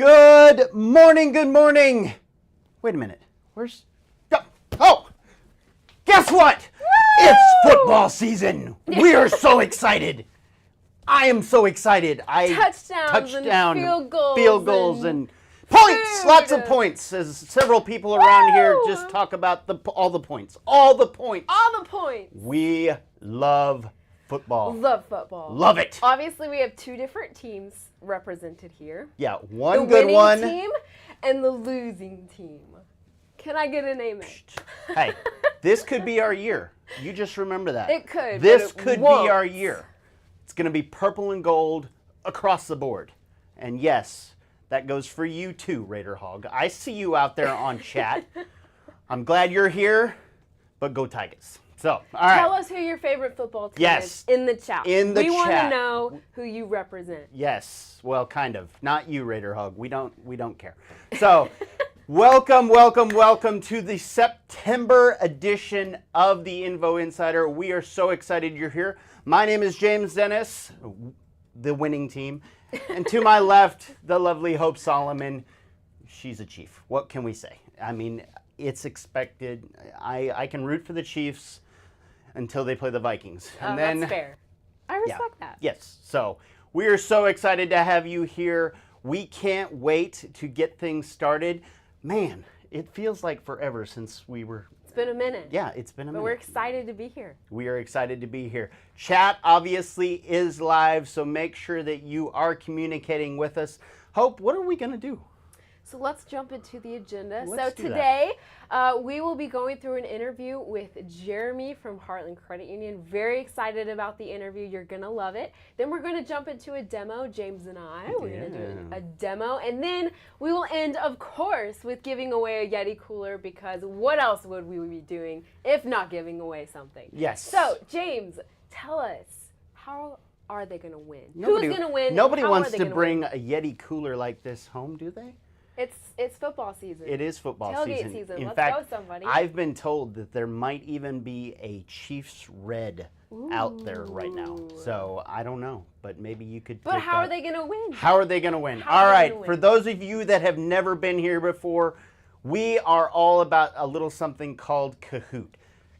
Good morning, good morning. Wait a minute. Where's... Oh! Guess what? Woo! It's football season. We are so excited. I am so excited. Touchdowns and field goals and points. food. Lots of points. As several people around here just talk about all the points. All the points. All the points. We love football. Love football. Love it. Obviously, we have two different teams represented here. Yeah, one the good winning one. team and the losing team. Can I get an amen? Hey, this could be our year. You just remember that. It could. This but it could won't. be our year. It's going to be purple and gold across the board. And yes, that goes for you too, Raider Hog. I see you out there on chat. I'm glad you're here, but go Tigers. So, all right. Tell us who your favorite football team is in the chat. In the we want chat. to know who you represent. Yes, well, kind of. Not you, Raider Hog. We don't care. So, welcome to the September edition of the Invo Insider. We are so excited you're here. My name is James Dennis, the winning team. And to my left, the lovely Hope Solomon. She's a Chief. What can we say? I mean, it's expected. I can root for the Chiefs until they play the Vikings. And then, that's fair. I respect that. Yes. So we are so excited to have you here. We can't wait to get things started. Man, it feels like forever since we were... It's been a minute. Yeah, it's been a minute. But we're excited to be here. We are excited to be here. Chat obviously is live, so make sure that you are communicating with us. Hope, what are we going to do? So let's jump into the agenda. Let's do today, we will be going through an interview with Jeremy from Heartland Credit Union. Very excited about the interview. You're going to love it. Then we're going to jump into a demo, James and I. We're going to do a demo. And then we will end, of course, with giving away a Yeti cooler, because what else would we be doing if not giving away something? Yes. So, James, tell us, how are they going to win? Who's going to win? Nobody How wants are they to gonna bring win? a Yeti cooler like this home, do they? It's football season. It is football Tailgate season. In In fact, fact, go somebody. I've been told that there might even be a Chiefs red out there right now. So I don't know, but maybe you could. But how are they going to win? How are they going to win? How All are they right, gonna for win? those of you that have never been here before, we are all about a little something called Kahoot.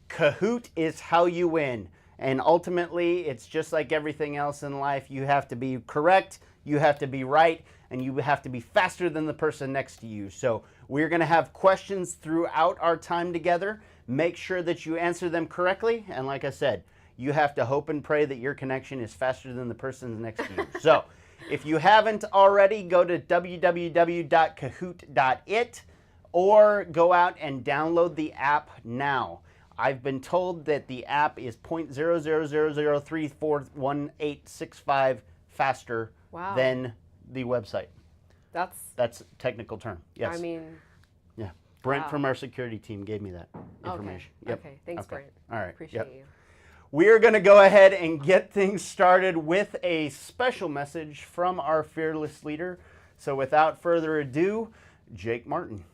Kahoot is how you win. And ultimately, it's just like everything else in life. You have to be correct, you have to be right, and you have to be faster than the person next to you. So we're going to have questions throughout our time together. Make sure that you answer them correctly. And like I said, you have to hope and pray that your connection is faster than the person next to you. So if you haven't already, go to www.kahoot.it or go out and download the app now. I've been told that the app is 0.0000341865 faster than the website. That's a technical term. Yes. I mean, yeah. Brent from our security team gave me that information. Okay. Yep. Okay. Thanks, Brent. All right. Appreciate you. We are going to go ahead and get things started with a special message from our fearless leader. So without further ado, Jake Martin.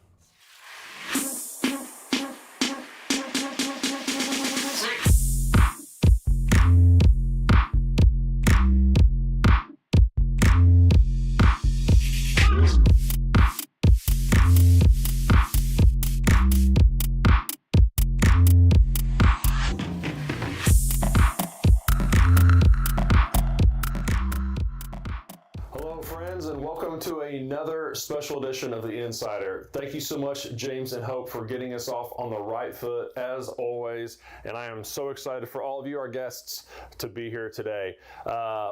To another special edition of The Insider. Thank you so much, James and Hope, for getting us off on the right foot, as always. And I am so excited for all of you, our guests, to be here today.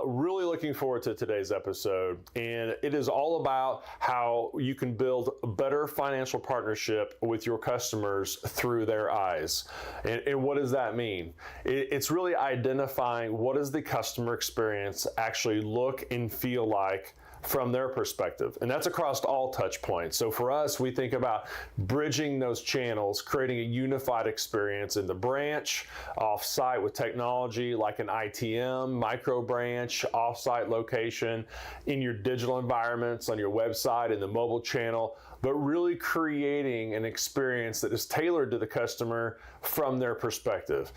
Really looking forward to today's episode. And it is all about how you can build a better financial partnership with your customers through their eyes. And what does that mean? It's really identifying what does the customer experience actually look and feel like from their perspective. And that's across all touch points. So for us, we think about bridging those channels, creating a unified experience in the branch, off-site with technology like an ITM, micro branch, off-site location, in your digital environments, on your website, in the mobile channel. but really creating an experience that is tailored to the customer from their perspective.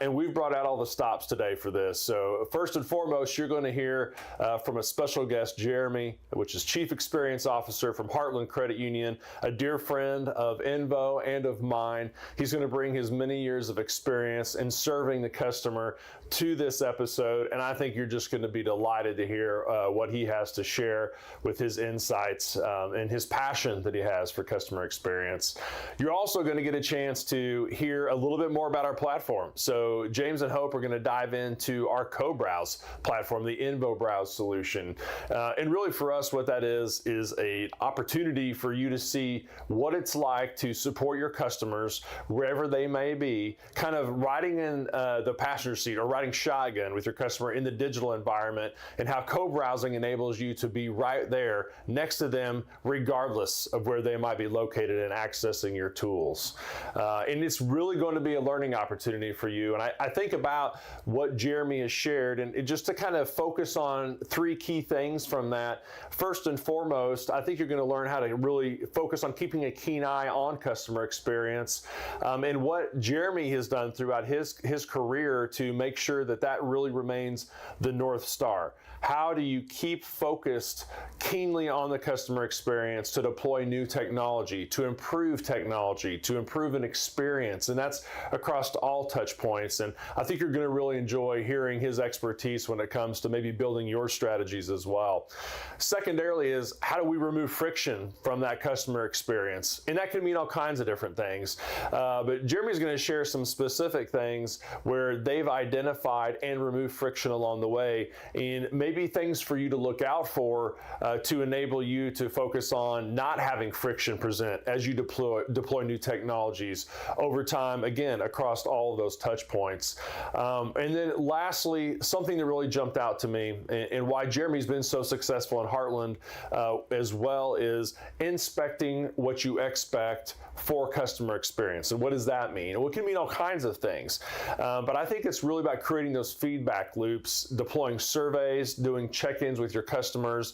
And we've brought out all the stops today for this. So first and foremost, you're going to hear from a special guest, Jeremy, which is Chief Experience Officer from Heartland Credit Union, a dear friend of Invo and of mine. He's going to bring his many years of experience in serving the customer to this episode, and I think you're just going to be delighted to hear what he has to share with his insights and his passion that he has for customer experience. You're also going to get a chance to hear a little bit more about our platform. So James and Hope are going to dive into our co-browse platform, the Invo browse solution. And really for us, what that is an opportunity for you to see what it's like to support your customers wherever they may be, kind of riding in the passenger seat or riding shotgun with your customer in the digital environment, and how co-browsing enables you to be right there next to them regardless of where they might be located and accessing your tools. And it's really going to be a learning opportunity for you. And I think about what Jeremy has shared, and just to kind of focus on three key things from that. First and foremost, I think you're going to learn how to really focus on keeping a keen eye on customer experience, and what Jeremy has done throughout his career to make sure that really remains the North Star. How do you keep focused keenly on the customer experience to deploy new technology, to improve an experience? And that's across all touch points. And I think you're going to really enjoy hearing his expertise when it comes to maybe building your strategies as well. Secondarily is, how do we remove friction from that customer experience? And that can mean all kinds of different things. But Jeremy's going to share some specific things where they've identified and removed friction along the way, and maybe things for you to look out for to enable you to focus on not having friction present as you deploy new technologies over time, again, across all of those touch points. And then lastly, something that really jumped out to me and why Jeremy's been so successful in Heartland as well is inspecting what you expect for customer experience. And what does that mean? Well, it can mean all kinds of things. But I think it's really about creating those feedback loops, deploying surveys, doing check-ins with your customers,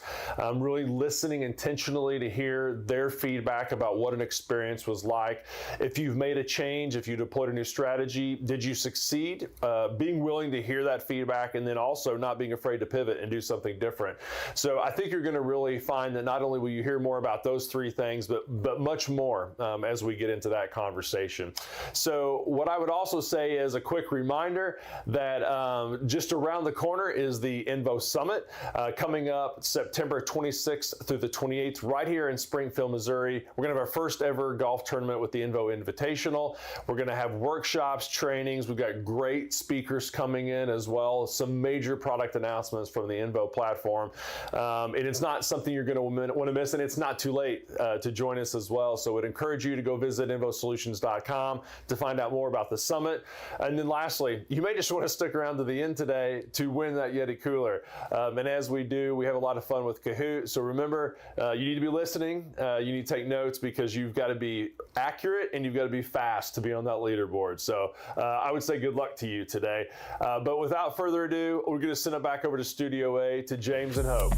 really listening intentionally to hear their feedback about what an experience was like. If you've made a change, if you deployed a new strategy, did you succeed? Being willing to hear that feedback, and then also not being afraid to pivot and do something different. So I think you're going to really find that not only will you hear more about those three things, but much more as we get into that conversation. So what I would also say is a quick reminder that just around the corner is the Invo Summit coming up September 26th through the 28th right here in Springfield, Missouri. We're going to have our first ever golf tournament with the Invo Invitational. We're going to have workshops, trainings. We've got great speakers coming in as well, some major product announcements from the Invo platform. And it's not something you're going to want to miss, and it's not too late to join us as well. So I would encourage you to go visit invosolutions.com to find out more about the summit. And then lastly, you may just want to stick around to the end today to win that Yeti cooler. And as we do, we have a lot of fun with Kahoot. So remember, you need to be listening. You need to take notes, because you've got to be accurate and you've got to be fast to be on that leaderboard. So I would say good luck to you today. But without further ado, we're going to send it back over to Studio A to James and Hope.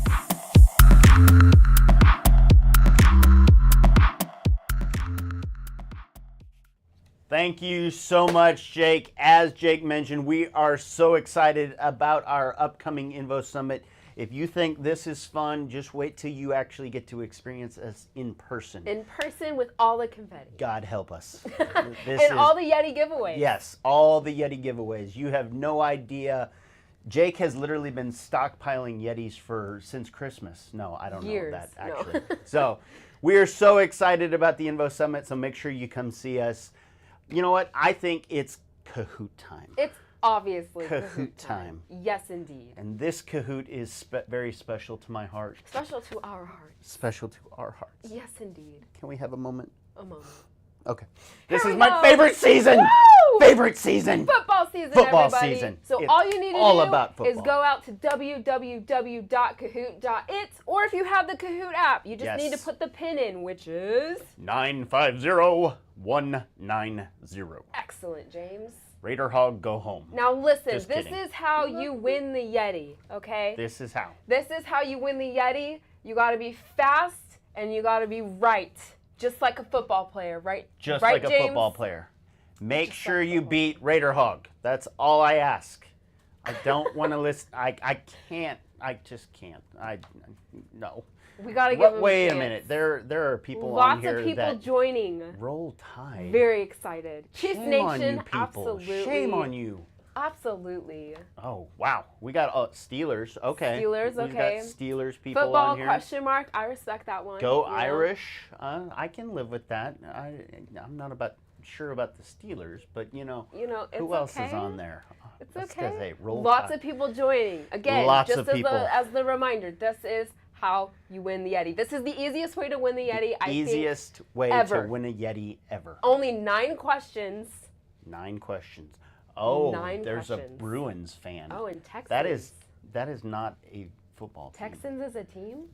Thank you so much, Jake. As Jake mentioned, we are so excited about our upcoming Invo Summit. If you think this is fun, just wait till you actually get to experience us in person. In person with all the confetti. God help us. All the Yeti giveaways. Yes, all the Yeti giveaways. You have no idea. Jake has literally been stockpiling Yetis since Christmas. No, I don't Years. know that actually. So we are so excited about the Invo Summit, so make sure you come see us. You know what? I think it's Kahoot time. It's obviously Kahoot time. Yes, indeed. And this Kahoot is very special to my heart. Special to our hearts. Special to our hearts. Yes, indeed. Can we have a moment? A moment. Okay. Here This we is my go. favorite season. Woo! Favorite season. Football season, Football everybody. season. So It's all you need to all do about is football. go out to www.kahoot.it, or if you have the Kahoot app, you just need to put the pin in, which is 950190. excellent, James. Raider Hog, go home. Now listen, Just this kidding. is how you win the Yeti, okay? This is how. This is how you win the Yeti. You got to be fast And you got to be right, just like a football player, right? Just right, like a James? football player. Make sure you beat Raider Hog. That's all I ask. I don't want to listen. I can't. I just can't. No. We got to give him Wait a a chance. minute. There are people Lots on here of people that joining. roll Tide. Very excited. Chiefs Shame on Nation, you people. absolutely. Shame on you. Absolutely. Oh, wow. We got Steelers. Okay. Steelers, We've okay. got Steelers people Football on here. question mark. I respect that one. Go you know. Irish. I can live with that. I'm not sure about the Steelers, but It's who else okay. is on there? It's That's okay. 'cause they roll Lots Tide. of people joining. Again, Lots just of as people. as the reminder, this is how you win the Yeti. This is the easiest way to win the Yeti, I think. Easiest way ever. to win a Yeti ever. Only 9 questions. 9 questions. Oh, 9 there's questions. a Bruins fan. Oh, and Texans. That is not a football team. Texans is a team?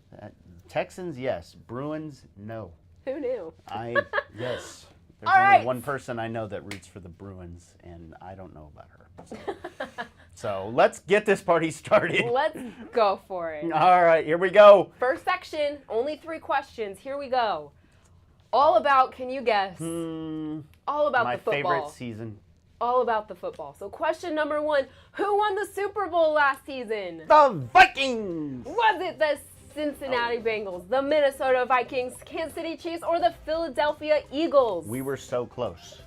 Texans, yes. Bruins, no. Who knew? Yes. There's All only right. one person I know that roots for the Bruins, and I don't know about her. So let's get this party started. Let's go for it. All right, here we go. First section, only 3 questions. Here we go. All about, can you guess? All about My the football. favorite season. All about the football. So question number 1, who won the Super Bowl last season? The Vikings! Was it the Cincinnati Bengals, the Minnesota Vikings, Kansas City Chiefs, or the Philadelphia Eagles? We were so close.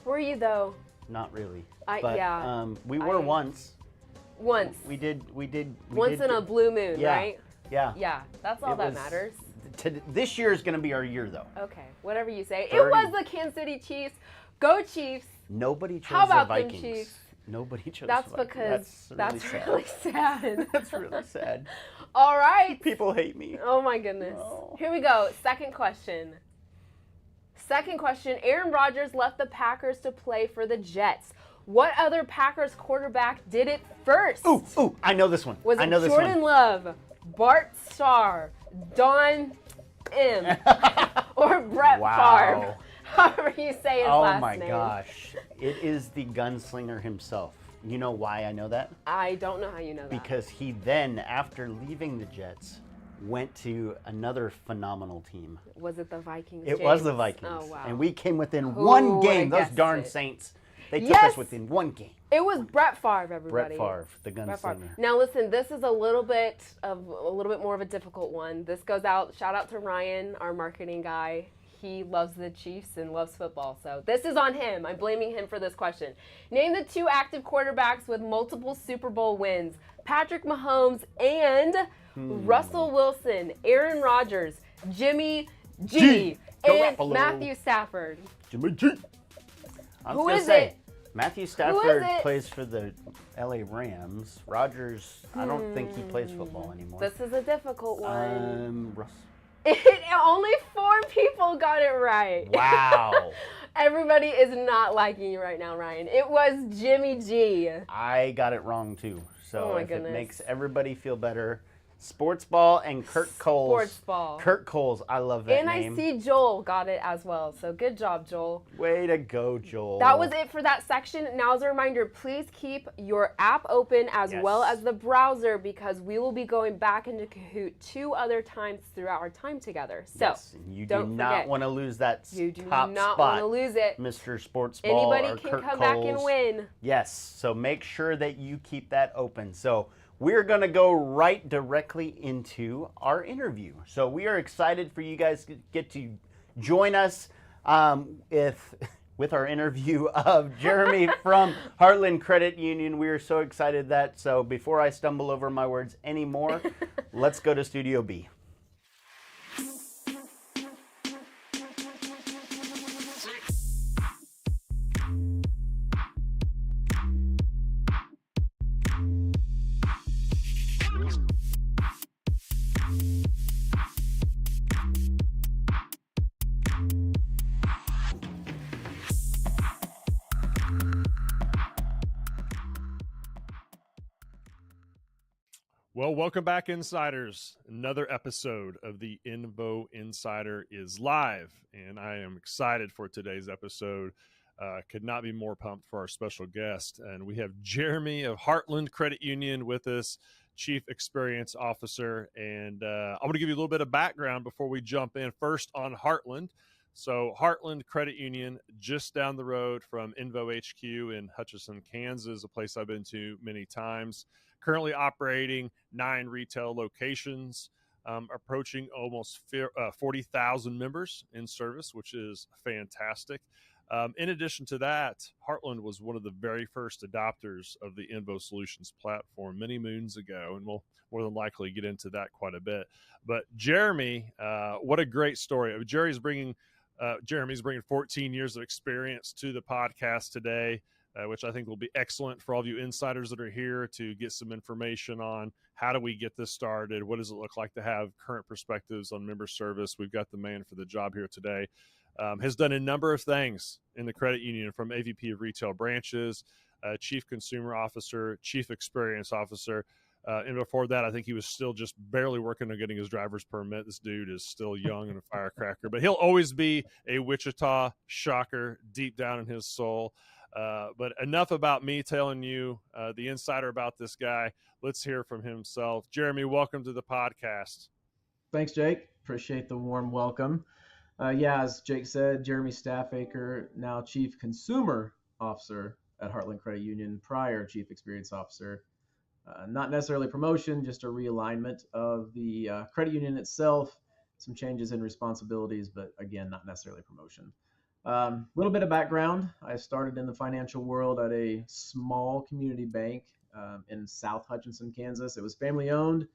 Were you though? Not really. Yeah. We were once. Once. We did. Once in a blue moon, Yeah. right? Yeah. Yeah, that's all It that was- matters. This year is going to be our year, though. Okay, whatever you say. 30. It was the Kansas City Chiefs. Go Chiefs. Nobody chose How about the them Vikings. Chiefs? Nobody chose That's the Vikings. because that's really sad. That's really sad. All right. People hate me. Oh my goodness. No. Here we go. Second question. Aaron Rodgers left the Packers to play for the Jets. What other Packers quarterback did it first? Ooh, I know this one. Was I it know this Jordan one. Love, Bart Starr, Don M, or Brett Wow. Favre? However you say his Oh last my name. gosh. It is the gunslinger himself. You know why I know that? I don't know how you know that. Because he then, after leaving the Jets, went to another phenomenal team. Was it the Vikings? It was James? the Vikings. Oh, wow. And we came within Who one would've game. Those guessed darn it? Saints. They took Yes! us within one game. It was Brett Favre, everybody. Brett Favre, the Brett Favre. gunslinger. Now listen, this is a little bit more of a difficult one. This goes out, shout out to Ryan, our marketing guy. He loves the Chiefs and loves football. So this is on him. I'm blaming him for this question. Name the 2 active quarterbacks with multiple Super Bowl wins. Patrick Mahomes and Russell Wilson, Aaron Rodgers, Jimmy G, and Garoppolo. Matthew Stafford. Jimmy G. I was Who gonna is say, it? Matthew Stafford it? plays for the LA Rams. Rodgers, I don't think he plays football anymore. This is a difficult one. Russ. Only 4 people got it right. Wow. Everybody is not liking you right now, Ryan. It was Jimmy G. I got it wrong too. So Oh my if goodness. it makes everybody feel better, Sports Ball and Kurt Coles. Sports Ball. Kurt Coles, I love that And name. I see Joel got it as well. So good job, Joel. Way to go, Joel. That was it for that section. Now, as a reminder, please keep your app open as Yes. well as the browser because we will be going back into Kahoot 2 other times throughout our time together. So Yes, and you do don't not forget. want to lose that you do top not spot, want to lose it. Mr. Sports Ball Anybody or can Kurt come Coles. back and win. Yes, so make sure that you keep that open. So we're going to go right directly into our interview. So we are excited for you guys to get to join us with our interview of Jeremy from Heartland Credit Union. We are so excited that, so before I stumble over my words anymore, let's go to Studio B. Well, welcome back, Insiders. Another episode of the Invo Insider is live, and I am excited for today's episode. Could not be more pumped for our special guest. And we have Jeremy of Heartland Credit Union with us. Chief Experience Officer. And I'm going to give you a little bit of background before we jump in. First on Heartland. So Heartland Credit Union, just down the road from Invo HQ in Hutchinson, Kansas, a place I've been to many times. Currently operating 9 retail locations, approaching almost 40,000 members in service, which is fantastic. In addition to that, Heartland was one of the very first adopters of the Invo Solutions platform many moons ago, and we'll more than likely get into that quite a bit. But Jeremy, what a great story. Jeremy's bringing 14 years of experience to the podcast today, which I think will be excellent for all of you insiders that are here to get some information on how do we get this started? What does it look like to have current perspectives on member service? We've got the man for the job here today. Has done a number of things in the credit union, from AVP of retail branches, Chief Consumer Officer, Chief Experience Officer. And before that, I think he was still just barely working on getting his driver's permit. This dude is still young and a firecracker, but he'll always be a Wichita shocker deep down in his soul. But enough about me telling you the insider about this guy. Let's hear from himself. Jeremy, welcome to the podcast. Thanks, Jake. Appreciate the warm welcome. As Jake said, Jeremy Stauffacher, now Chief Consumer Officer at Heartland Credit Union, prior Chief Experience Officer. Not necessarily promotion, just a realignment of the credit union itself, some changes in responsibilities, but again, not necessarily promotion. A little bit of background. I started in the financial world at a small community bank in South Hutchinson, Kansas. It was family owned.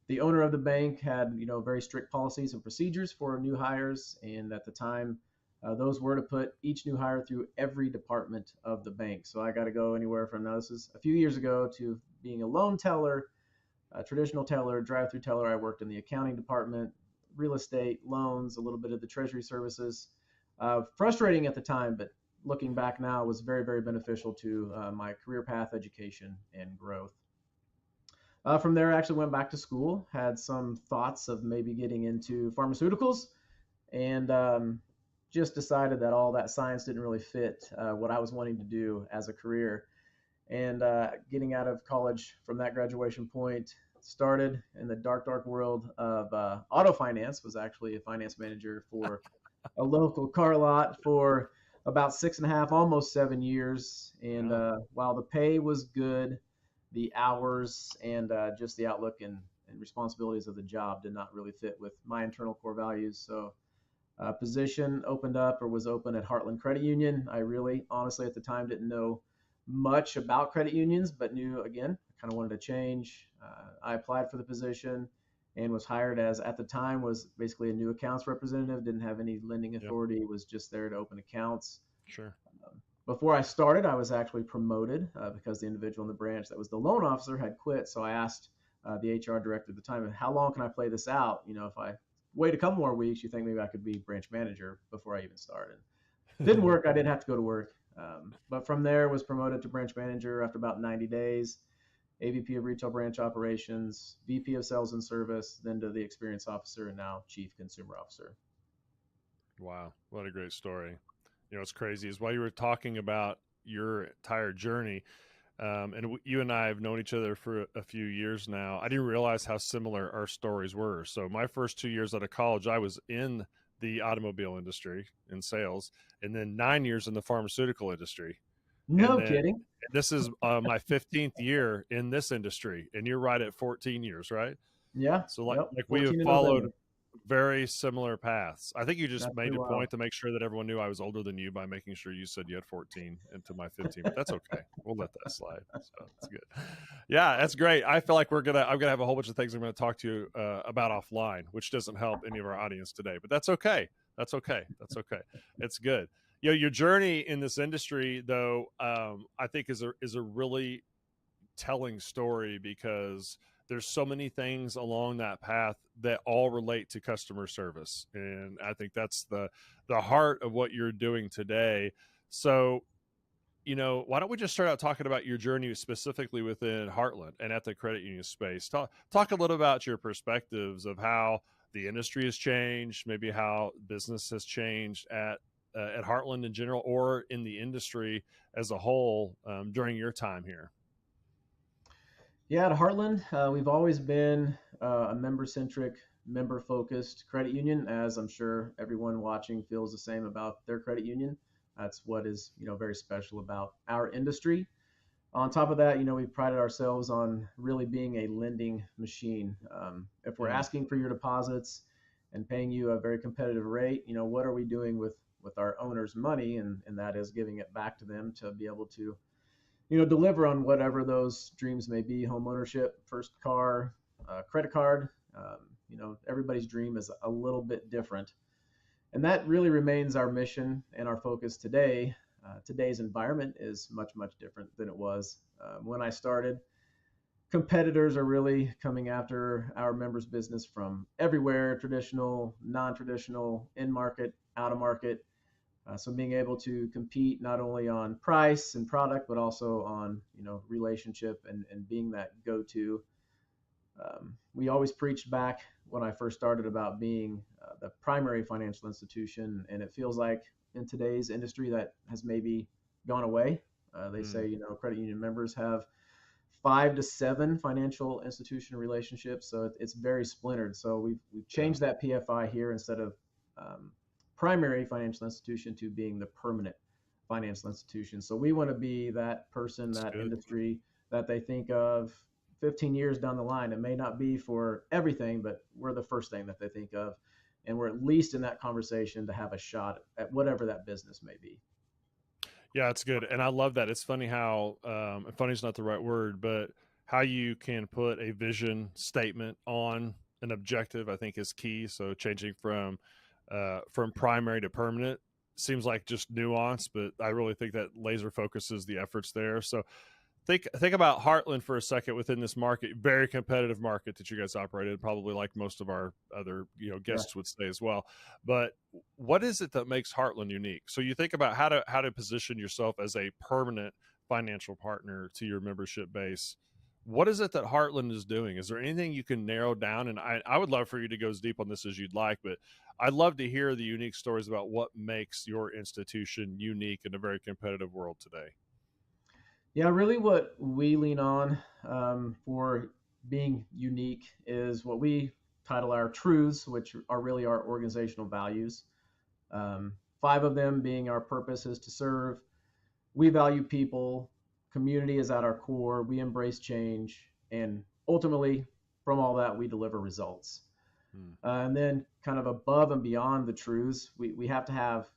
The owner of the bank had, very strict policies and procedures for new hires. And at the time, those were to put each new hire through every department of the bank. So I got to go anywhere from, now this is a few years ago, to being a loan teller, a traditional teller, drive-through teller. I worked in the accounting department, real estate, loans, a little bit of the treasury services. Frustrating at the time, but looking back now, was very, very beneficial to my career path, education, and growth. From there, I actually went back to school, had some thoughts of maybe getting into pharmaceuticals, and just decided that all that science didn't really fit what I was wanting to do as a career. And getting out of college from that graduation point, started in the dark, dark world of auto finance. Was actually a finance manager for a local car lot for about 6.5, almost 7 years. And while the pay was good, the hours and just the outlook and responsibilities of the job did not really fit with my internal core values. So position opened up, or was open, at Heartland Credit Union. I really, honestly, at the time didn't know much about credit unions, but knew, again, I kind of wanted to change. I applied for the position and was hired as, at the time, was basically a new accounts representative, didn't have any lending authority, was just there to open accounts. Sure. Before I started, I was actually promoted because the individual in the branch that was the loan officer had quit. So I asked the HR director at the time, how long can I play this out? If I wait a couple more weeks, you think maybe I could be branch manager before I even started. Didn't work. I didn't have to go to work. But from there, was promoted to branch manager after about 90 days, AVP of retail branch operations, VP of sales and service, then to the experience officer, and now Chief Consumer Officer. Wow. What a great story. What's crazy is while you were talking about your entire journey, and you and I have known each other for a few years now, I didn't realize how similar our stories were. So my first 2 years out of college, I was in the automobile industry in sales, and then 9 years in the pharmaceutical industry. No kidding. This is my 15th year in this industry, and you're right at 14 years, right? Yeah. So like we have followed very similar paths. I think you just made a point to make sure that everyone knew I was older than you by making sure you said you had 14 into my 15, but that's okay. We'll let that slide. So that's good. Yeah, that's great. I feel like I'm going to have a whole bunch of things I'm going to talk to you about offline, which doesn't help any of our audience today, but that's okay. That's okay. It's good. Your journey in this industry, though, I think is a really telling story, because there's so many things along that path that all relate to customer service. And I think that's the heart of what you're doing today. So, why don't we just start out talking about your journey specifically within Heartland and at the credit union space? Talk a little about your perspectives of how the industry has changed, maybe how business has changed at Heartland in general, or in the industry as a whole during your time here. Yeah, at Heartland, we've always been a member-centric, member-focused credit union, as I'm sure everyone watching feels the same about their credit union. That's what is, very special about our industry. On top of that, we prided ourselves on really being a lending machine. If we're Mm, asking for your deposits and paying you a very competitive rate, what are we doing with our owners' money? And that is giving it back to them to be able to deliver on whatever those dreams may be: home ownership, first car, credit card. Everybody's dream is a little bit different. And that really remains our mission and our focus today. Today's environment is much, much different than it was when I started. Competitors are really coming after our members' business from everywhere: traditional, non traditional, in market, out of market. So being able to compete not only on price and product, but also on relationship and being that go-to. We always preached back when I first started about being the primary financial institution, and it feels like in today's industry that has maybe gone away. They mm, say credit union members have 5 to 7 financial institution relationships, so it's very splintered. So we've yeah, changed that PFI here, instead of um, primary financial institution to being the permanent financial institution. So we want to be that person, that's that good. industry that they think of 15 years down the line. It may not be for everything, but we're the first thing that they think of. And we're at least in that conversation to have a shot at whatever that business may be. Yeah, it's good. And I love that. It's funny how, and funny is not the right word, but how you can put a vision statement on an objective, I think is key. So changing from primary to permanent seems like just nuance, but I really think that laser focuses the efforts there. So think about Heartland for a second within this market, very competitive market that you guys operated, probably like most of our other Yeah. guests would say as well. But what is it that makes Heartland unique? So you think about how to position yourself as a permanent financial partner to your membership base. What is it that Heartland is doing? Is there anything you can narrow down? And I would love for you to go as deep on this as you'd like, but I'd love to hear the unique stories about what makes your institution unique in a very competitive world today. Yeah, really what we lean on for being unique is what we title our truths, which are really our organizational values. 5 of them being: our purpose is to serve, we value people, community is at our core, we embrace change, and ultimately, from all that, we deliver results. Hmm. And then, kind of above and beyond the truths, we have to have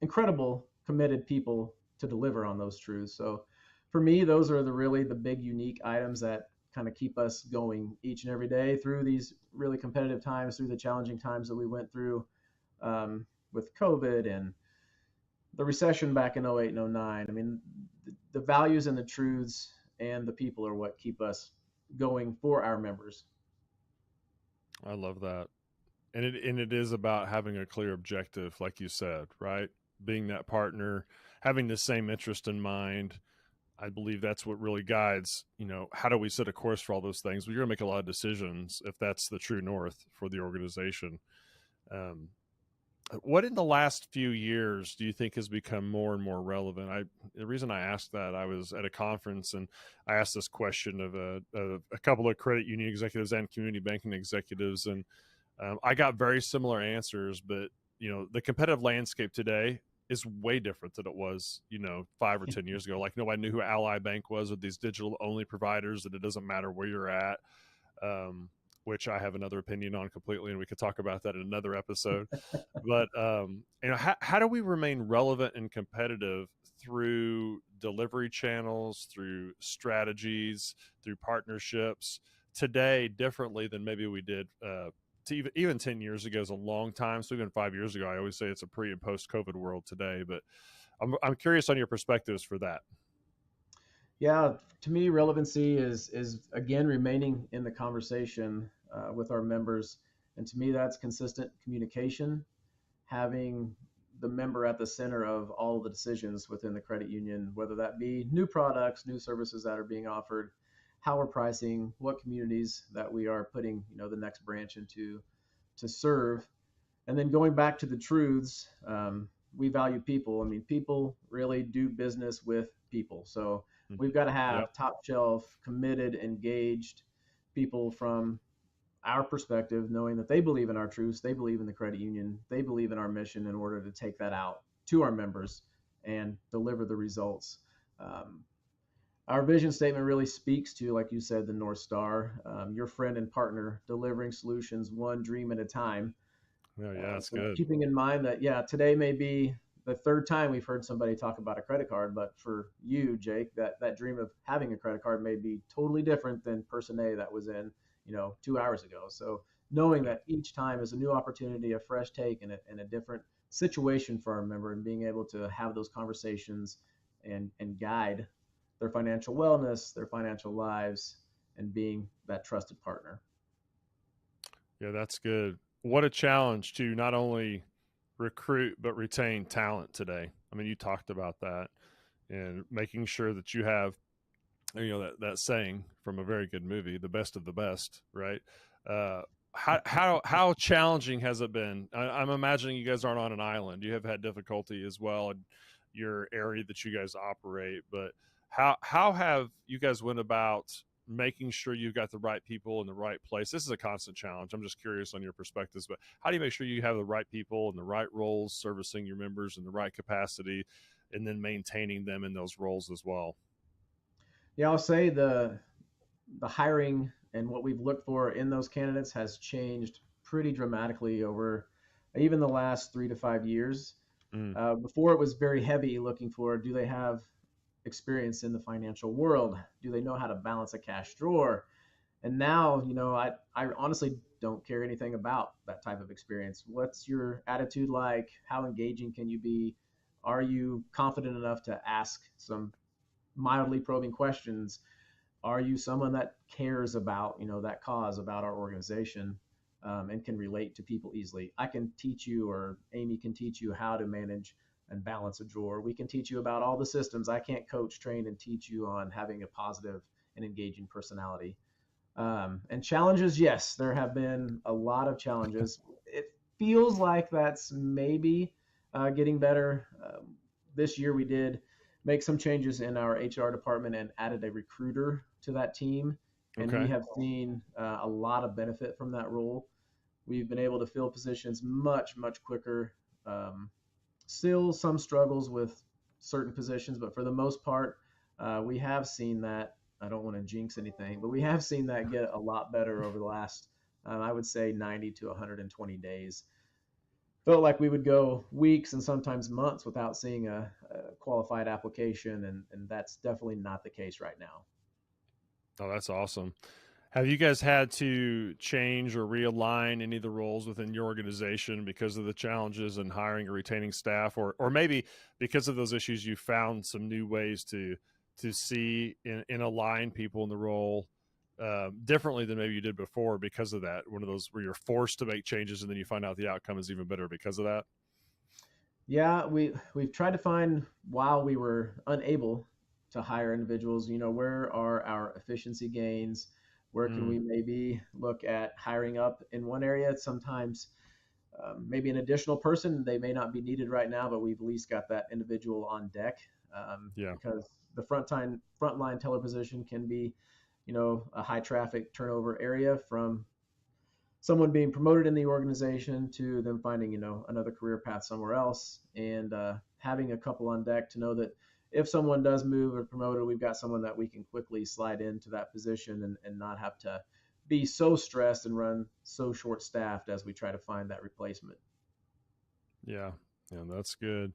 incredible, committed people to deliver on those truths. So for me, those are the big unique items that kind of keep us going each and every day through these really competitive times, through the challenging times that we went through with COVID and the recession back in '08 and '09. I mean, the values and the truths and the people are what keep us going for our members. I love that. And it is about having a clear objective, like you said, right? Being that partner, having the same interest in mind. I believe that's what really guides, how do we set a course for all those things? Well, you're going to make a lot of decisions if that's the true north for the organization. Um, what in the last few years do you think has become more and more relevant? The reason I asked that, I was at a conference and I asked this question of a couple of credit union executives and community banking executives, and I got very similar answers. But the competitive landscape today is way different than it was 5 or 10 years ago. Like, nobody knew who Ally Bank was with these digital only providers, that it doesn't matter where you're at. Which I have another opinion on completely, and we could talk about that in another episode. But how do we remain relevant and competitive through delivery channels, through strategies, through partnerships today, differently than maybe we did to even 10 years ago? Is a long time. So even 5 years ago, I always say it's a pre and post COVID world today. But I'm curious on your perspectives for that. Yeah, to me, relevancy is again remaining in the conversation with our members, and to me, that's consistent communication, having the member at the center of all of the decisions within the credit union, whether that be new products, new services that are being offered, how we're pricing, what communities that we are putting, the next branch into to serve. And then going back to the truths, we value people. I mean, people really do business with people. So We've got to have Yep. top shelf, committed, engaged people from our perspective, knowing that they believe in our truths, they believe in the credit union, they believe in our mission in order to take that out to our members and deliver the results. Um, our vision statement really speaks to, like you said, the North Star, your friend and partner, delivering solutions one dream at a time. Oh, yeah, that's So good. keeping in mind that, yeah, today may be the third time we've heard somebody talk about a credit card, but for you, Jake, that dream of having a credit card may be totally different than person A that was in, 2 hours ago. So knowing Yeah. that each time is a new opportunity, a fresh take, and a different situation for our member, and being able to have those conversations and guide their financial wellness, their financial lives, and being that trusted partner. Yeah, that's good. What a challenge to not only recruit but retain talent today. I mean, you talked about that and making sure that you have, that saying from a very good movie, the best of the best, right? Uh, how challenging has it been? I'm imagining you guys aren't on an island. You have had difficulty as well in your area that you guys operate, but how have you guys went about making sure you've got the right people in the right place? This is a constant challenge. I'm just curious on your perspectives, but how do you make sure you have the right people in the right roles, servicing your members in the right capacity, and then maintaining them in those roles as well? Yeah, I'll say the hiring and what we've looked for in those candidates has changed pretty dramatically over even the last 3 to 5 years. Mm, Before it was very heavy looking for, do they have experience in the financial world? Do they know how to balance a cash drawer? And now, I honestly don't care anything about that type of experience. What's your attitude like? How engaging can you be? Are you confident enough to ask some mildly probing questions? Are you someone that cares about, that cause, about our organization, and can relate to people easily? I can teach you, or Amy can teach you how to manage and balance a drawer. We can teach you about all the systems. I can't coach, train, and teach you on having a positive and engaging personality. And challenges, yes, there have been a lot of challenges. It feels like that's maybe getting better. This year we did make some changes in our HR department and added a recruiter to that team. And we okay. have seen a lot of benefit from that role. We've been able to fill positions much, much quicker. Still some struggles with certain positions, but for the most part, we have seen that. I don't want to jinx anything, but we have seen that get a lot better over the last, I would say, 90 to 120 days. Felt like we would go weeks and sometimes months without seeing a qualified application, and that's definitely not the case right now. Oh, that's awesome. Have you guys had to change or realign any of the roles within your organization because of the challenges in hiring or retaining staff, or maybe because of those issues, you found some new ways to see and align people in the role differently than maybe you did before because of that? One of those where you're forced to make changes and then you find out the outcome is even better because of that. Yeah, we've tried to find, while we were unable to hire individuals, where are our efficiency gains? Where can Mm, we maybe look at hiring up in one area? Sometimes maybe an additional person, they may not be needed right now, but we've at least got that individual on deck, yeah. because the frontline teller position can be, a high traffic turnover area, from someone being promoted in the organization to them finding, another career path somewhere else. And having a couple on deck to know that if someone does move or promoted, we've got someone that we can quickly slide into that position, and not have to be so stressed and run so short staffed as we try to find that replacement. Yeah. Yeah. That's good.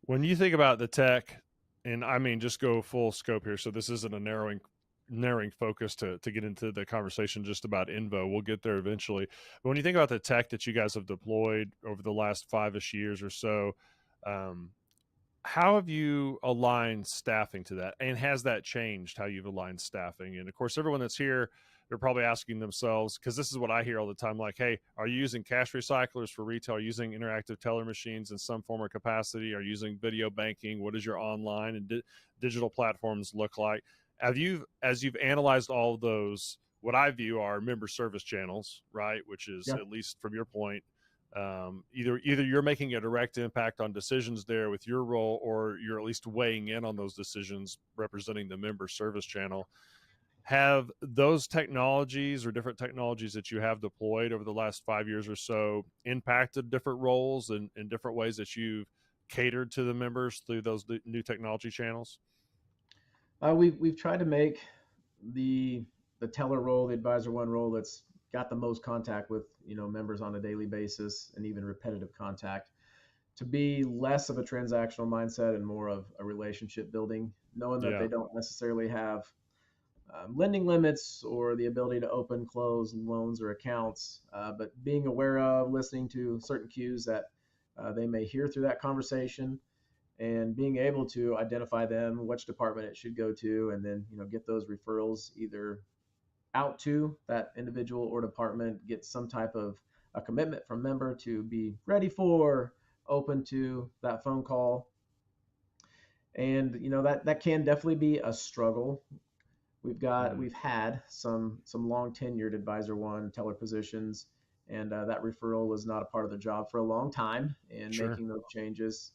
When you think about the tech, and I mean, just go full scope here. So this isn't a narrowing focus to get into the conversation just about Invo. We'll get there eventually. But when you think about the tech that you guys have deployed over the last 5-ish years or so, um, how have you aligned staffing to that? And has that changed how you've aligned staffing? And of course, everyone that's here, they're probably asking themselves, because this is what I hear all the time, like, hey, are you using cash recyclers for retail? Are you using interactive teller machines in some form or capacity? Are you using video banking? What does your online and digital platforms look like? As you've analyzed all of those, what I view are member service channels, right? Which is, Yeah. at least from your point, Either you're making a direct impact on decisions there with your role, or you're at least weighing in on those decisions representing the member service channel. Have those technologies or different technologies that you have deployed over the last 5 years or so impacted different roles and in different ways that you've catered to the members through those new technology channels? We've tried to make the teller role, the advisor one role that's got the most contact with members on a daily basis and even repetitive contact, to be less of a transactional mindset and more of a relationship building, knowing that they don't necessarily have lending limits or the ability to open, close loans or accounts, but being aware of, listening to certain cues that they may hear through that conversation, and being able to identify them, which department it should go to, and then get those referrals either out to that individual or department, get some type of a commitment from member to be ready for, open to that phone call. And that can definitely be a struggle. We've had some long tenured advisor one teller positions, and that referral was not a part of the job for a long time. And Sure. making those changes,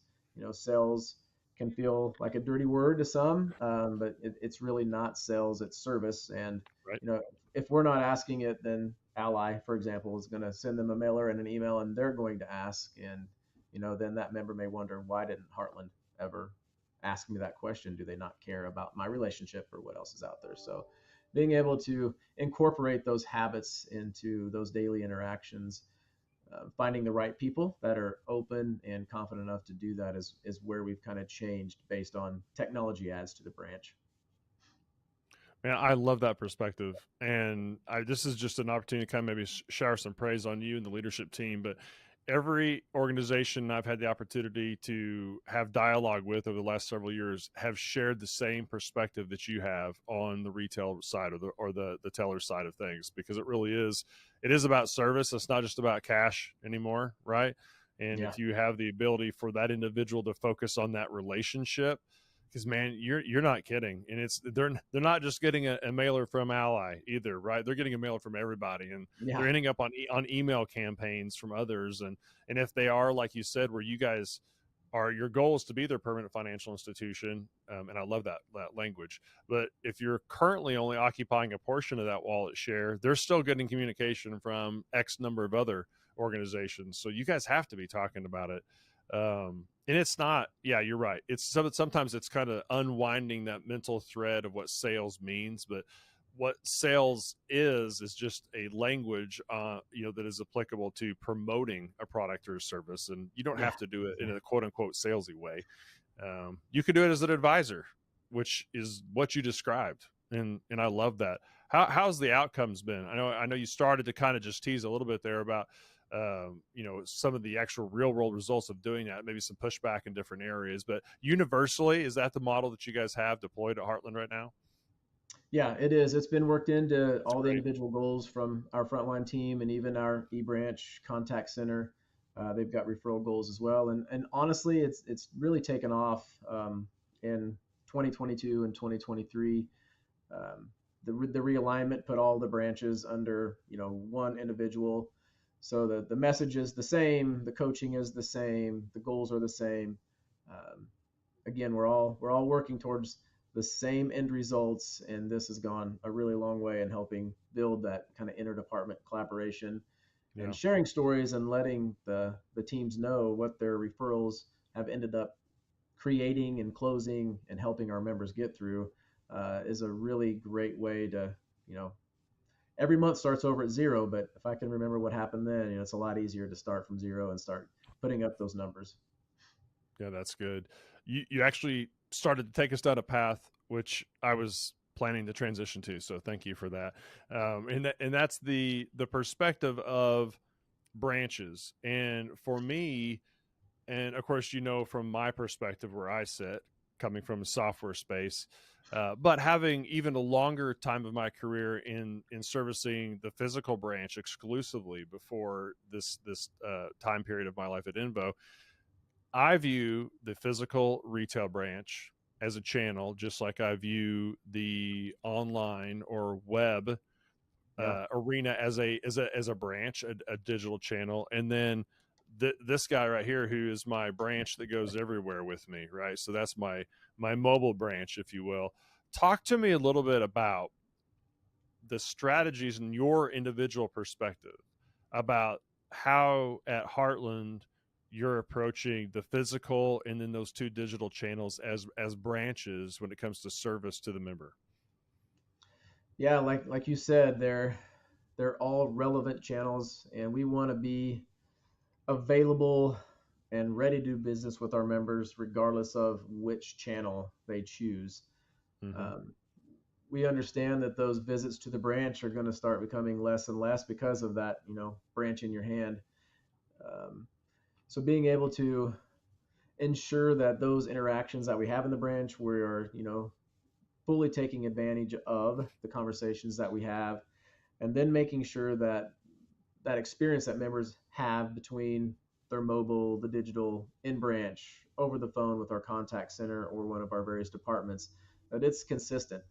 sales can feel like a dirty word to some, but it's really not sales, it's service. And Right. if we're not asking it, then Ally, for example, is going to send them a mailer and an email, and they're going to ask, and then that member may wonder, why didn't Heartland ever ask me that question? Do they not care about my relationship or what else is out there? So being able to incorporate those habits into those daily interactions, finding the right people that are open and confident enough to do that is where we've kind of changed based on technology adds to the branch. Man, I love that perspective. And this is just an opportunity to kind of maybe shower some praise on you and the leadership team. But every organization I've had the opportunity to have dialogue with over the last several years have shared the same perspective that you have on the retail side or the teller side of things, because it really is, it is about service. It's not just about cash anymore, right? And if you have the ability for that individual to focus on that relationship, because man, you're not kidding, and they're not just getting a mailer from Ally either, right? They're getting a mailer from everybody, and they're ending up on email campaigns from others, and if they are, like you said, where you guys are, your goal is to be their permanent financial institution, and I love that language. But if you're currently only occupying a portion of that wallet share, they're still getting communication from X number of other organizations, so you guys have to be talking about it. And it's not, you're right. Sometimes it's kind of unwinding that mental thread of what sales means, but what sales is just a language, that is applicable to promoting a product or a service. And you don't have to do it in a quote unquote salesy way. You can do it as an advisor, which is what you described. And I love that. How's the outcomes been? I know you started to kind of just tease a little bit there about, some of the actual real world results of doing that, maybe some pushback in different areas, but universally, is that the model that you guys have deployed at Heartland right now? Yeah, it is. It's been worked into all the individual goals from our frontline team and even our eBranch contact center. They've got referral goals as well. And honestly, it's really taken off in 2022 and 2023. The realignment put all the branches under, one individual. So the message is the same, the coaching is the same, the goals are the same. Again, we're all working towards the same end results, and this has gone a really long way in helping build that kind of interdepartment collaboration and sharing stories and letting the teams know what their referrals have ended up creating and closing and helping our members get through is a really great way to, every month starts over at zero, but if I can remember what happened then, it's a lot easier to start from zero and start putting up those numbers. Yeah, that's good. You actually started to take us down a path which I was planning to transition to, so thank you for that. And that's the perspective of branches. And for me, and of course, from my perspective where I sit, coming from a software space, but having even a longer time of my career in servicing the physical branch exclusively before this time period of my life at Invo, I view the physical retail branch as a channel, just like I view the online or web arena as a branch, a digital channel, and then this guy right here, who is my branch that goes everywhere with me, right? So that's my mobile branch, if you will. Talk to me a little bit about the strategies in your individual perspective about how at Heartland you're approaching the physical and then those two digital channels as branches when it comes to service to the member. Yeah, like you said, they're all relevant channels, and we want to be available and ready to do business with our members regardless of which channel they choose. We understand that those visits to the branch are going to start becoming less and less because of that, branch in your hand. So being able to ensure that those interactions that we have in the branch, we're, fully taking advantage of the conversations that we have, and then making sure that that experience that members have between their mobile, the digital, in branch, over the phone with our contact center or one of our various departments, that it's consistent.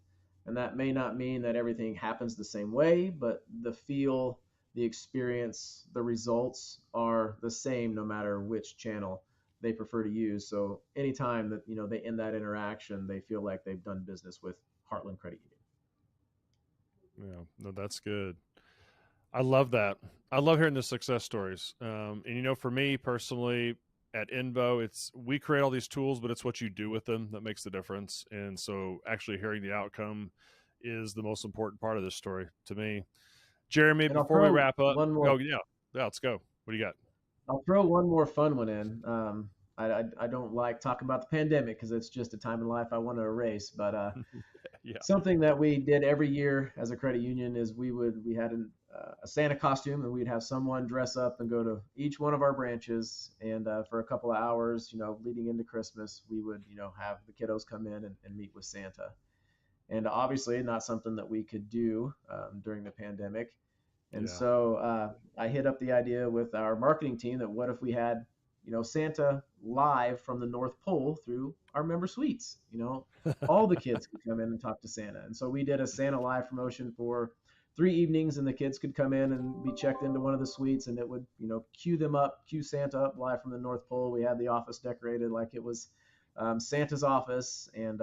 And that may not mean that everything happens the same way, but the feel, the experience, the results are the same no matter which channel they prefer to use. So anytime that, they end that interaction, they feel like they've done business with Heartland Credit Union. Yeah, no, that's good. I love that. I love hearing the success stories. And for me personally at Invo, we create all these tools, but it's what you do with them that makes the difference. And so actually hearing the outcome is the most important part of this story to me. Jeremy, And before we wrap up, one more. yeah, let's go. What do you got? I'll throw one more fun one in. I don't like talking about the pandemic because it's just a time in life I want to erase. But Yeah. Something that we did every year as a credit union is we had a Santa costume, and we'd have someone dress up and go to each one of our branches. And for a couple of hours, leading into Christmas, we would, have the kiddos come in and meet with Santa. And obviously not something that we could do during the pandemic. And so I hit up the idea with our marketing team that what if we had, Santa live from the North Pole through our member suites. All the kids could come in and talk to Santa. And so we did a Santa live promotion for 3 evenings, and the kids could come in and be checked into one of the suites, and it would, cue Santa up live from the North Pole. We had the office decorated like it was Santa's office, and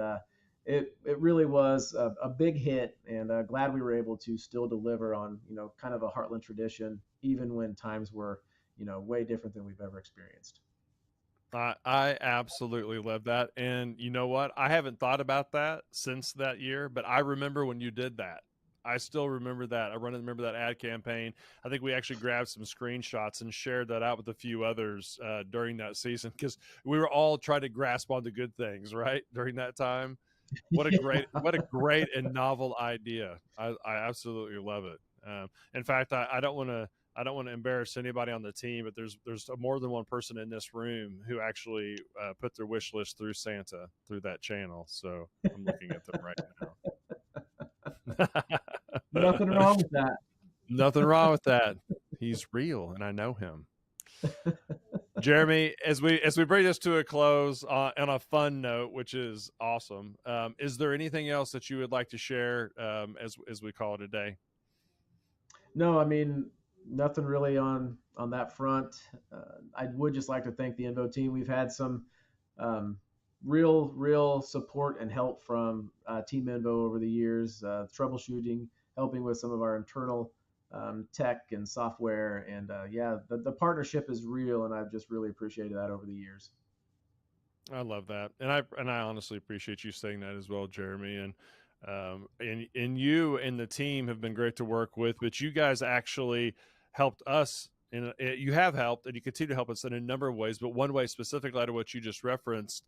it really was a big hit, and glad we were able to still deliver on, kind of a Heartland tradition, even when times were, way different than we've ever experienced. I absolutely love that. And you know what? I haven't thought about that since that year, but I remember when you did that. I still remember that. I remember that ad campaign. I think we actually grabbed some screenshots and shared that out with a few others during that season, because we were all trying to grasp on the good things, right, during that time. What a great and novel idea. I absolutely love it. In fact, I don't want to embarrass anybody on the team, but there's more than one person in this room who actually put their wish list through Santa through that channel. So I'm looking at them right now. Nothing wrong with that. Nothing wrong with that. He's real, and I know him. Jeremy, as we bring this to a close on a fun note, which is awesome, is there anything else that you would like to share as we call it a day? No, I mean, nothing really on that front. I would just like to thank the Invo team. We've had some real support and help from Team Invo over the years, troubleshooting, helping with some of our internal tech and software. And the partnership is real, and I've just really appreciated that over the years. I love that. And I honestly appreciate you saying that as well, Jeremy. And you and the team have been great to work with, but you guys actually helped us, and you have helped, and you continue to help us in a number of ways. But one way specifically out of what you just referenced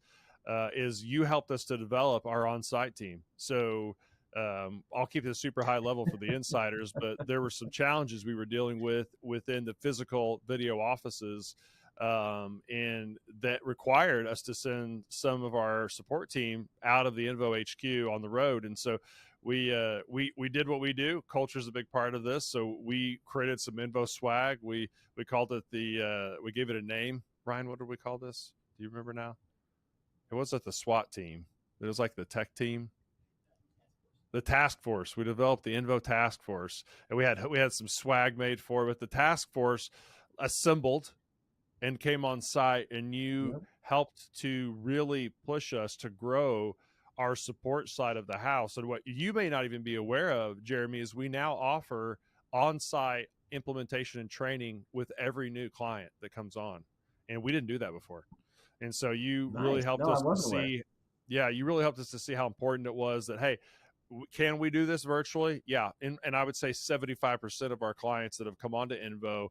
is you helped us to develop our on-site team. So I'll keep it a super high level for the insiders, but there were some challenges we were dealing with within the physical video offices, and that required us to send some of our support team out of the Invo HQ on the road. And so we did what we do. Culture is a big part of this. So we created some Invo swag. We called it we gave it a name. Ryan, what did we call this? Do you remember now? It wasn't the SWAT team. It was like the tech team. The task force. We developed the Invo task force, and we had some swag made for it. But the task force assembled and came on site, and you Yep. helped to really push us to grow our support side of the house. And what you may not even be aware of, Jeremy, is we now offer on-site implementation and training with every new client that comes on. And we didn't do that before. And so you really Nice. helped No, I us to wasn't aware. see, yeah, you really helped us to see how important it was that, hey, can we do this virtually? Yeah. And I would say 75% of our clients that have come on to Invo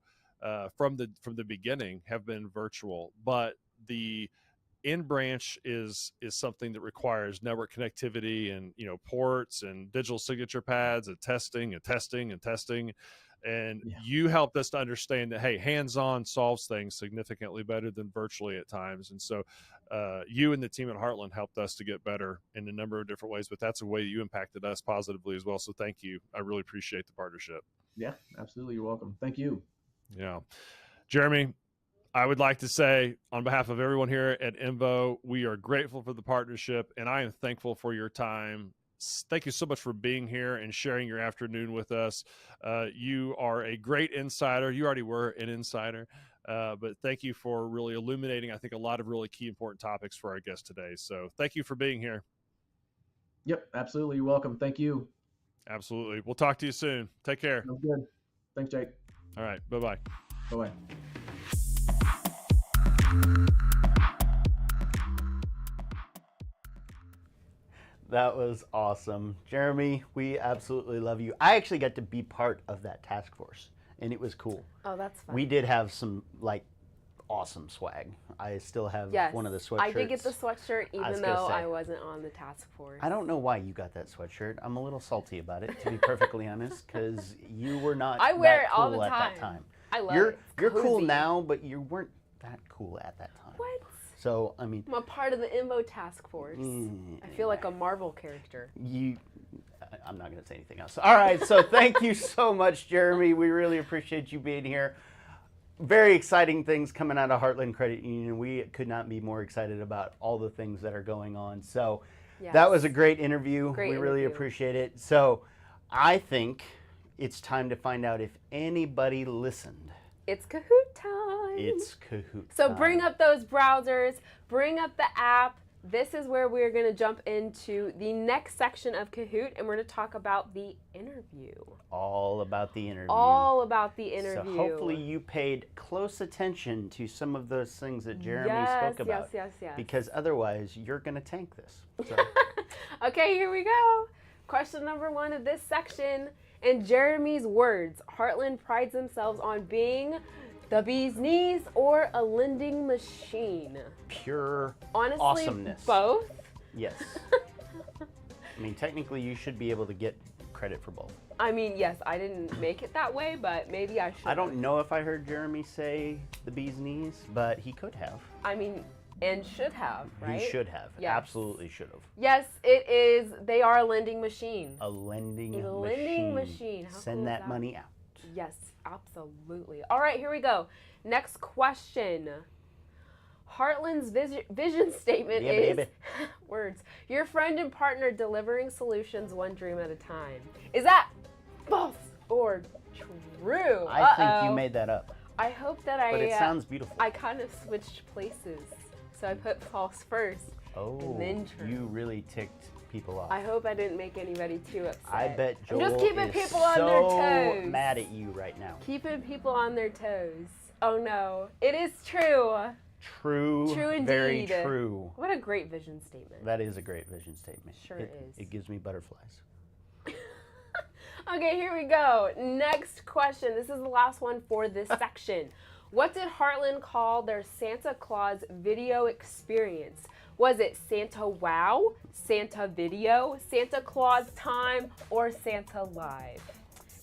from the beginning have been virtual, but the in branch is something that requires network connectivity and, you know, ports and digital signature pads and testing and testing and testing. And Yeah. you helped us to understand that, hey, hands-on solves things significantly better than virtually at times. And so you and the team at Heartland helped us to get better in a number of different ways, but that's a way that you impacted us positively as well. So thank you. I really appreciate the partnership. Yeah, absolutely. You're welcome. Thank you. Yeah. Jeremy, I would like to say on behalf of everyone here at Invo, we are grateful for the partnership, and I am thankful for your time. Thank you so much for being here and sharing your afternoon with us. You are a great insider. You already were an insider, but thank you for really illuminating, I think, a lot of really key important topics for our guest today. So thank you for being here. Yep, absolutely. You're welcome. Thank you. Absolutely. We'll talk to you soon. Take care. Sounds good. Thanks, Jake. All right. Bye-bye. Bye-bye. That was awesome. Jeremy, we absolutely love you. I actually got to be part of that task force, and it was cool. Oh, that's fun. We did have some, like, awesome swag. I still have Yes, one of the sweatshirts. I did get the sweatshirt I was even gonna though say. I wasn't on the task force. I don't know why you got that sweatshirt. I'm a little salty about it, to be perfectly honest, because you were not I wear that it all cool the at that time. time. I love You're it. It's you're cool cozy. now, but you weren't that cool at that time. What? So, I mean, I'm a part of the Invo task force. I feel like a Marvel character. I'm not going to say anything else. All right, so thank you so much, Jeremy. We really appreciate you being here. Very exciting things coming out of Heartland Credit Union. We could not be more excited about all the things that are going on. So Yes. that was a great interview. Great we really interview. appreciate it. So I think it's time to find out if anybody listened. It's Kahoot time. It's Kahoot So time. bring up those browsers, bring up the app. This is where we're going to jump into the next section of Kahoot, and we're going to talk about the interview. All about the interview. All about the interview. So hopefully you paid close attention to some of those things that Jeremy Yes, spoke about. yes. Because otherwise you're going to tank this. So, Okay, here we go. Question number 1 of this section. In Jeremy's words, Heartland prides themselves on being the bee's knees or a lending machine. pure Honestly, awesomeness. both. Yes. I mean, technically you should be able to get credit for both. I mean, yes, I didn't make it that way, but maybe I should. I don't know if I heard Jeremy say the bee's knees, but he could have. I mean, and should have, right? He should have. Yes. Absolutely should have. Yes, it is. They are a lending machine. A lending A machine. lending machine. How cool Send is that that? money out. Yes, absolutely. All right, here we go. Next question. Heartland's vision statement Yeah, is baby. words. Your friend and partner delivering solutions one dream at a time. Is that false or true? I think you made that up, I hope that I. but it sounds beautiful. I kind of switched places, so I put false first. Oh, and then true. you really ticked people off. I hope I didn't make anybody too upset. I bet Joel I'm just keeping is people on their so toes. mad at you right now. Keeping people on their toes. Oh no, it is true. True. True Very indeed. true. What a great vision statement. That is a great vision statement. Sure it is. It gives me butterflies. Okay, here we go. Next question. This is the last one for this section. What did Heartland call their Santa Claus video experience? Was it Santa Wow, Santa Video, Santa Claus Time, or Santa Live?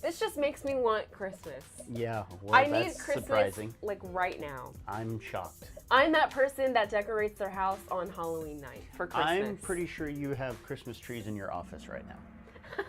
This just makes me want Christmas. Yeah, well, I that's need Christmas surprising. like right now. I'm shocked. I'm that person that decorates their house on Halloween night for Christmas. I'm pretty sure you have Christmas trees in your office right now.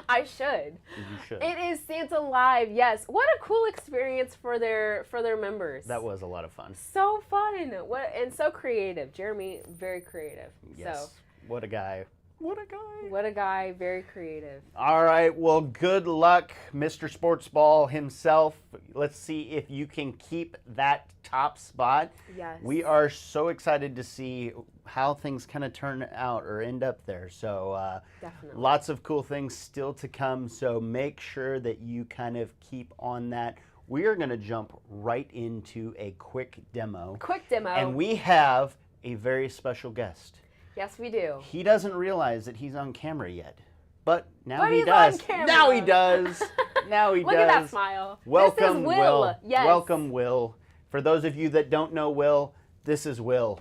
I should. You should. It is Santa Live. Yes. What a cool experience for their members. That was a lot of fun. So fun. What and so creative. Jeremy, very creative. Yes. So What a guy. What a guy. What a guy, very creative. All right, well, good luck, Mr. Sports Ball himself. Let's see if you can keep that top spot. Yes. We are so excited to see how things kind of turn out or end up there. So Definitely. lots of cool things still to come. So make sure that you kind of keep on that. We are going to jump right into a quick demo. Quick demo. And we have a very special guest. Yes, we do. He doesn't realize that he's on camera yet, but now But he he's does. on camera. Now he does. Now he Look does. at that smile. Welcome, This is Will. Yes. Welcome, Will. For those of you that don't know Will, this is Will,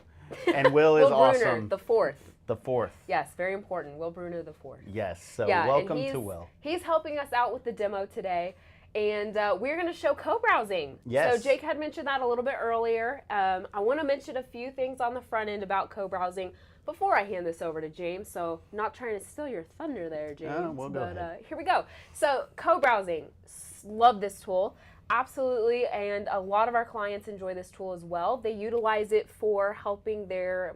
and Will is Will Bruner, awesome. the fourth. The fourth. Yes, very important. Will Bruner, the fourth. Yes. So Yeah, and welcome he's- to Will. He's helping us out with the demo today. And we're going to show co-browsing. Yes. So Jake had mentioned that a little bit earlier. I want to mention a few things on the front end about co-browsing before I hand this over to James. So not trying to steal your thunder there, James. Well, go ahead. Here we go. So co-browsing. Love this tool. Absolutely. And a lot of our clients enjoy this tool as well. They utilize it for helping their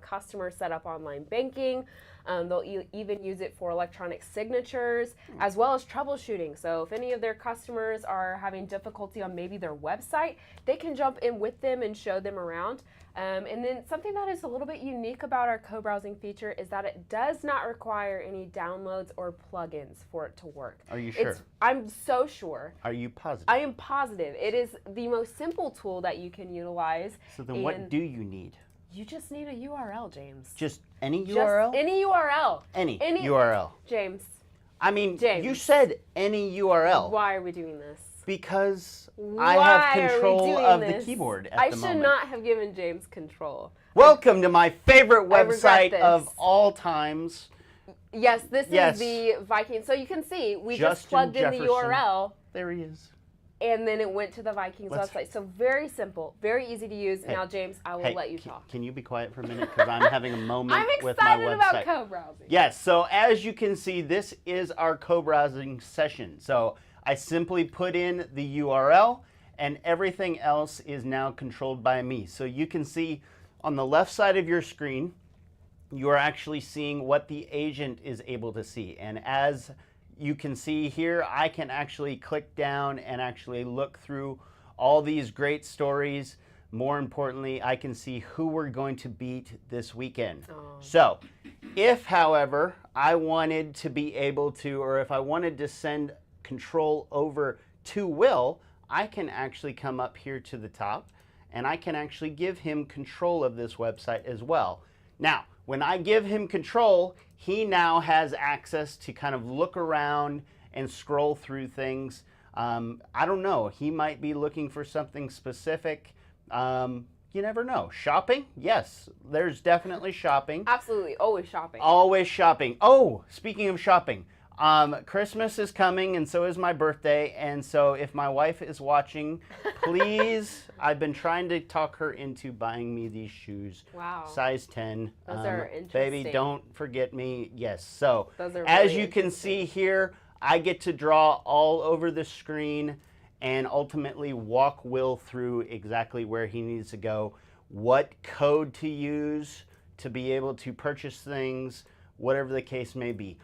customers set up online banking. They'll even use it for electronic signatures as well as troubleshooting. So if any of their customers are having difficulty on maybe their website, they can jump in with them and show them around. And then something that is a little bit unique about our co-browsing feature is that it does not require any downloads or plugins for it to work. Are you sure? I'm so sure. Are you positive? I am positive. It is the most simple tool that you can utilize. So then what do you need? You just need a URL, James. Just any Just URL? any URL. Any URL. James, I mean, James. you said any URL. why are we doing this? Because I Why have are we control doing of this? the keyboard at I the should moment. not have given James control. Welcome to my favorite I regret website this. of all times. Yes, this Yes. is the Viking. So you can see we just Justin plugged in the Jefferson. URL There he is. and then it went to the Vikings Let's- website. So very simple, very easy to use. Hey, Now, James, I will Hey, let you can, talk. can you be quiet for a minute? Because I'm having a moment I'm with my excited website. about co-browsing. Yes, so as you can see, this is our co-browsing session. So I simply put in the URL and everything else is now controlled by me. So you can see on the left side of your screen, you are actually seeing what the agent is able to see. And as you can see here, I can actually click down and actually look through all these great stories. More importantly, I can see who we're going to beat this weekend. So if, however, I wanted to be able to, or if I wanted to send control over to Will, I can actually come up here to the top and I can actually give him control of this website as well. Now, when I give him control, he now has access to kind of look around and scroll through things. I don't know, he might be looking for something specific. You never know. Shopping? Yes, there's definitely shopping. Absolutely, always shopping. Always shopping. Oh, speaking of shopping, Christmas is coming and so is my birthday. And so if my wife is watching, please, I've been trying to talk her into buying me these shoes. Wow. Size 10. Those are Baby, interesting. don't forget me. Yes. So Those are as really you can see here, I get to draw all over the screen and ultimately walk Will through exactly where he needs to go, what code to use to be able to purchase things, whatever the case may be.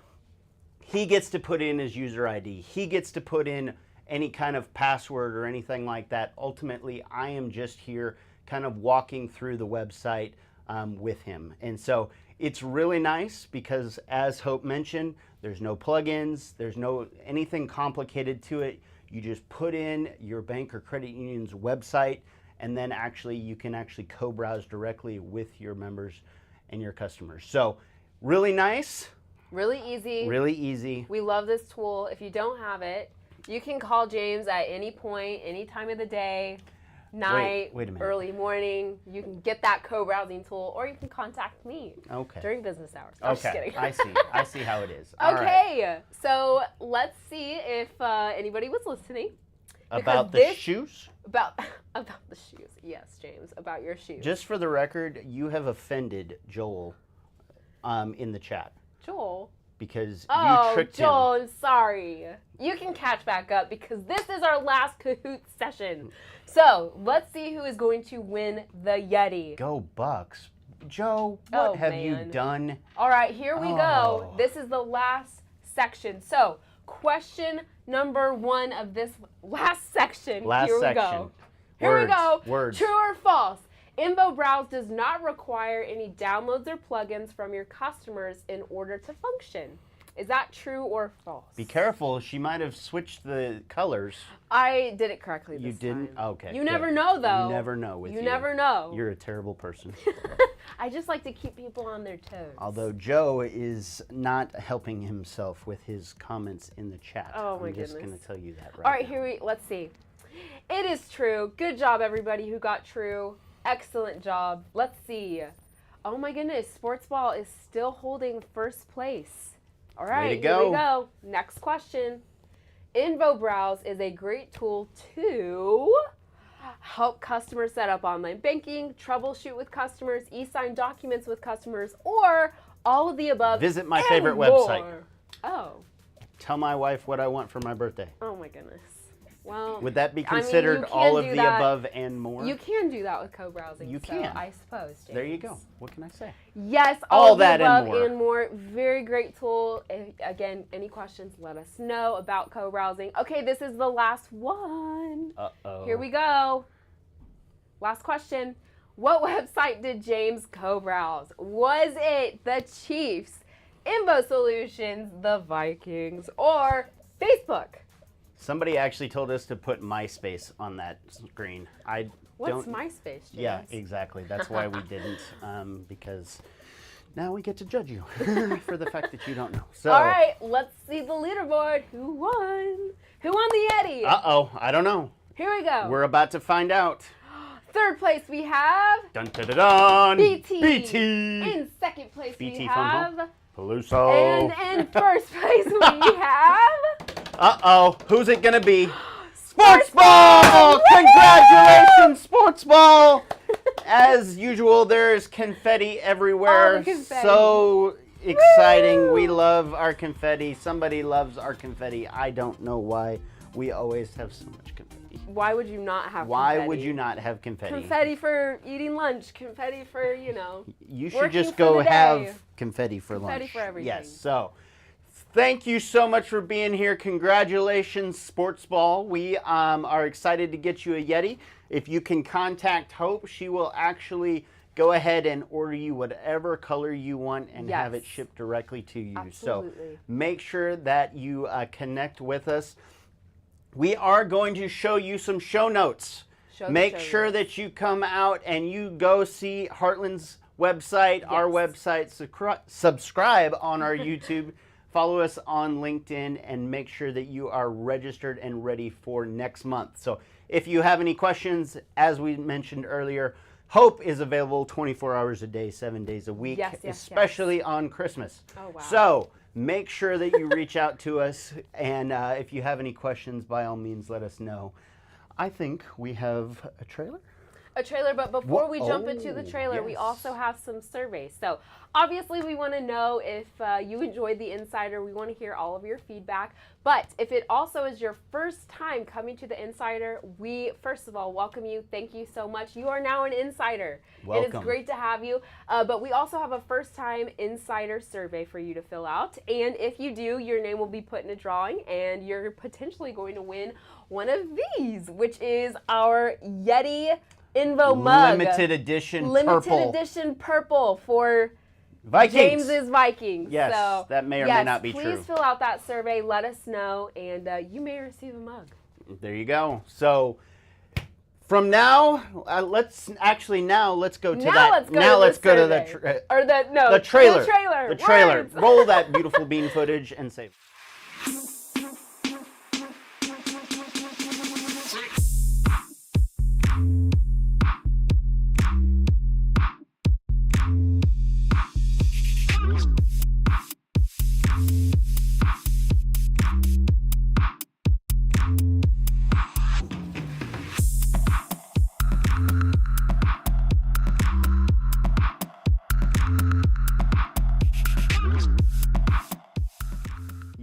He gets to put in his user ID. He gets to put in any kind of password or anything like that. Ultimately, I am just here kind of walking through the website with him. And so it's really nice because, as Hope mentioned, there's no plugins, there's no anything complicated to it. You just put in your bank or credit union's website, and then actually you can actually co-browse directly with your members and your customers. So really nice. Really easy. Really easy. We love this tool. If you don't have it, you can call James at any point, any time of the day, night, wait a minute. early morning. You can get that co-browsing tool, or you can contact me Okay. during business hours. I'm just Okay. kidding. I see. I see how it is. All right. Okay, so let's see if anybody was listening. About the this- shoes? About the shoes. Yes, James, about your shoes. Just for the record, you have offended Joel in the chat Joel. because you Oh, tricked Joel, him. I'm sorry. You can catch back up because this is our last Kahoot session. So let's see who is going to win the Yeti. Go Bucks. Joe, Oh, what have you man. done? All right, here we go. Oh. This is the last section. So, question number 1 of this last section. Last Here we section. go. Here we go. Words. True or false? Invo Browse does not require any downloads or plugins from your customers in order to function. Is that true or false? Be careful. She might have switched the colors. I did it correctly this You didn't? time. Okay. You good. never know, though. You never know with you. You never know. You're a terrible person. I just like to keep people on their toes. Although Joe is not helping himself with his comments in the chat. Oh, my I'm just goodness. going to tell you that right All right, now. let's see. It is true. Good job, everybody who got true. Excellent job. Let's see. Oh my goodness, Sports Ball is still holding first place. All right, Way to here go. we go. Next question. Invo Browse is a great tool to help customers set up online banking, troubleshoot with customers, e-sign documents with customers, or all of the above. Visit my and favorite more. website. Oh. Tell my wife what I want for my birthday. Oh my goodness. Well, Would that be I mean, considered you can all of do the that. above and more? You can do that with co-browsing. You so can. I suppose. James. There you go. What can I say? Yes, All all of the that and above more. and more. Very great tool. Again, any questions, let us know about co-browsing. Okay, this is the last one. Uh-oh. Here we go. Last question. What website did James co-browse? Was it the Chiefs, Invo Solutions, the Vikings, or Facebook? Somebody actually told us to put MySpace on that screen. I What's don't. MySpace, James? Yeah, exactly. That's why we didn't, because now we get to judge you for the fact that you don't know. So. All right, let's see the leaderboard. Who won? Who won the Yeti? Uh-oh, I don't know. Here we go. We're about to find out. Third place we have Dun dun dun dun. BT. BT. In second place BT we from home. have. Peluso. And in first place we have. Uh-oh, who's it gonna be? Sports Ball! Congratulations, Sports Ball! As usual, there's confetti everywhere. All the confetti. So exciting. Woo! We love our confetti. Somebody loves our confetti. I don't know why we always have so much confetti. Why would you not have Why confetti? would you not have confetti? Confetti for eating lunch. Confetti for, You should working just for go the day. have confetti for lunch. Confetti for everything. Yes. So, thank you so much for being here. Congratulations, Sports Ball. We are excited to get you a Yeti. If you can contact Hope, she will actually go ahead and order you whatever color you want and have it Yes. shipped directly to you. Absolutely. So, make sure that you connect with us. We are going to show you some show notes. Make sure that you come out and you go see Heartland's website, our website, subscribe on our YouTube, follow us on LinkedIn, and make sure that you are registered and ready for next month. So if you have any questions, as we mentioned earlier, Hope is available 24 hours a day, 7 days a week, especially on Christmas. Oh, wow. So make sure that you reach out to us, and if you have any questions, by all means, let us know. I think we have a trailer. A trailer, but before we jump into the Oh, trailer, we yes. also have some surveys. So obviously we want to know if you enjoyed the Insider. We want to hear all of your feedback. But if it also is your first time coming to the Insider, we first of all welcome you. Thank you so much. You are now an Insider. Welcome. It is great to have you. But we also have a first time Insider survey for you to fill out. And if you do, your name will be put in a drawing and you're potentially going to win one of these, which is our Yeti Invo mug. Limited edition Limited purple. edition purple for Vikings. James's Vikings. Yes, so, that may or may not be please true. fill out that survey. Let us know, and you may receive a mug. There you go. So from now, let's go to that. Let's go to the the trailer. The trailer. The trailer. Words. Roll that beautiful bean footage and say.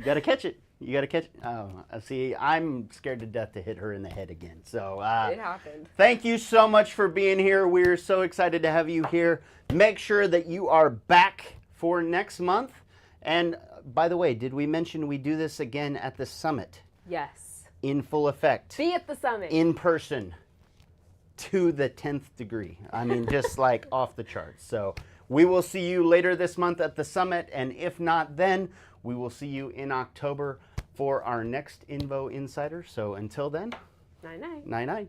got to catch it. You got to catch it. Oh, see, I'm scared to death to hit her in the head again. So It happened. thank you so much for being here. We're so excited to have you here. Make sure that you are back for next month. And by the way, did we mention we do this again at the summit Yes. in full effect, Be at the summit. in person, to the 10th degree? I mean, just like off the charts. So we will see you later this month at the summit. And if not, then we will see you in October for our next Invo Insider. So until then, Night-night. night-night.